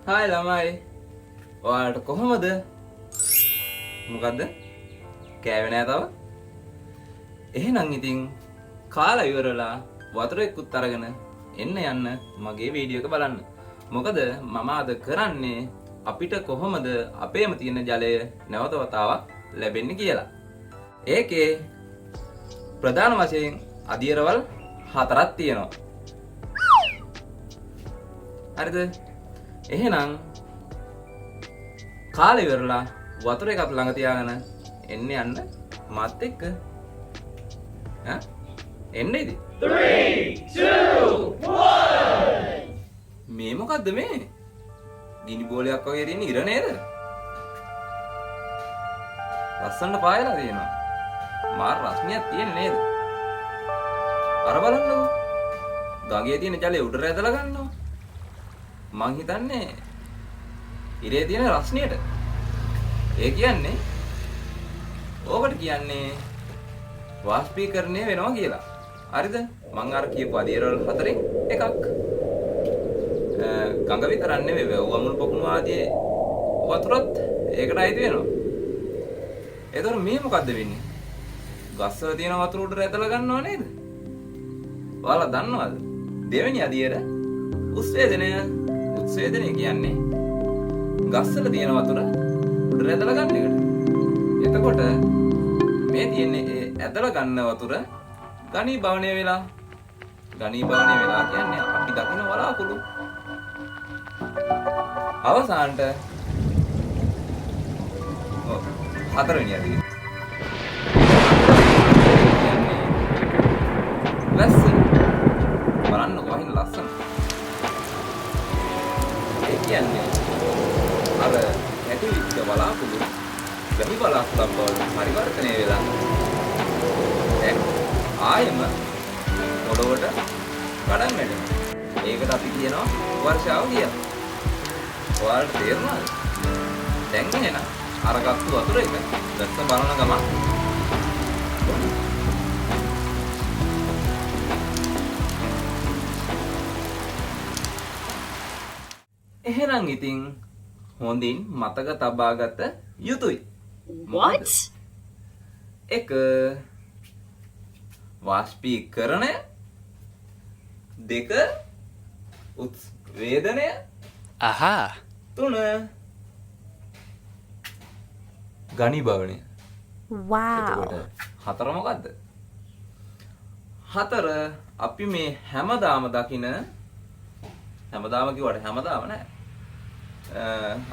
Hi ළමයි. ඔයාලට කොහමද? මොකද්ද? කෑවේ නෑ තව? එහෙනම් ඉතින් කාලා ඉවරලා වතුර එක්කුත් අරගෙන එන්න යන්න මගේ වීඩියෝ එක බලන්න. මොකද මම අද කරන්නේ අපිට කොහොමද අපේම තියෙන ජලය නැවත වතාවක් ලැබෙන්නේ කියලා. ඒකේ ප්‍රධාන වශයෙන් අදියරවල් 4ක් තියෙනවා. හරිද? එහෙනම් කාලේ ඉවරලා වතුර එකක් ළඟ තියාගෙන එන්න යන්න මාත් එක්ක. ඈ එන්නේ ඉතින් 3 2 1 මේ මොකද්ද මේ? ගිනි බෝලයක් වගේ තියෙන ඉර නේද? ලස්සනට පායලා තියෙනවා. මාර රස්නියක් තියෙන නේද? අර බලන්නකෝ. ගඟේ තියෙන ජලය උඩට ඇදලා ගන්නවා. මං හිතන්නේ ඉරේ තියෙන රස්නියට. ඒ කියන්නේ ඕකට කියන්නේ වාෂ්පීකරණය වෙනවා කියලා. හරිද? මං අර කියපු අදියරවල 4න් එකක්. ගඟ විතරක් නෙවෙයි වමුණු පොකුණු ආදී වතුරත් ඒකට අයිති වෙනවා. එතකොට මේ මොකද්ද වෙන්නේ? ගස්වල තියෙන වතුර උඩට ඇදලා ගන්නව නේද? ඔයාලා දන්නවද? දෙවෙනි අදියර උත්සේදනය. උත්සේදනය කියන්නේ ගස්වල තියෙන වතුර උඩට ඇදලා ගන්න එකට. එතකොට මේ තියෙන්නේ ඒ ඇදලා ගන්න වතුර ඝනීභවණය වෙලා. ඝනීභවණය වෙලා කියන්නේ අපි දකින වලාකුළු. අවසානට හතරවෙනි අදියර. ලස්සන. බලන්න කොහින් ලස්සන. ඒ කියන්නේ අර ඇටිවිච්ච බලාකුළු ගහි බලාකුළු බවට පරිවර්තනය වෙලා දැන් ආයෙම පොළොවට ගඩන් වැටෙනවා. ඒකට අපි කියනවා වර්ෂාව කියලා. ඔයාලට තේරුණාද? දැන් එහෙනම් අර ගත්තු වතුර එක දැක්ක බලන ගමන් එහෙනම් ඉතින් හොඳින් මතක තබාගත යුතුයි. What? එක වාෂ්පීකරණය, දෙක උත්වේදනය, Aha. තුන ඝනීභවණය. Wow. හතර මොකද්ද? හතර අපි මේ හැමදාම දකින හැමදාම කිව්වට හැමදාම නෑ.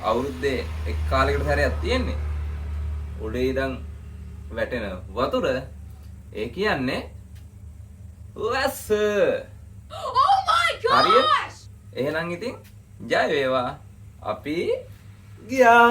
අවුරුද්දේ එක් කාලයකට සැරයක් තියෙන්නේ. උඩේ ඉඳන් වැටෙන වතුර ඒ කියන්නේ වැස්ස. Oh my gosh! එහෙනම් ඉතින් ජය වේවා. අපි ගියා.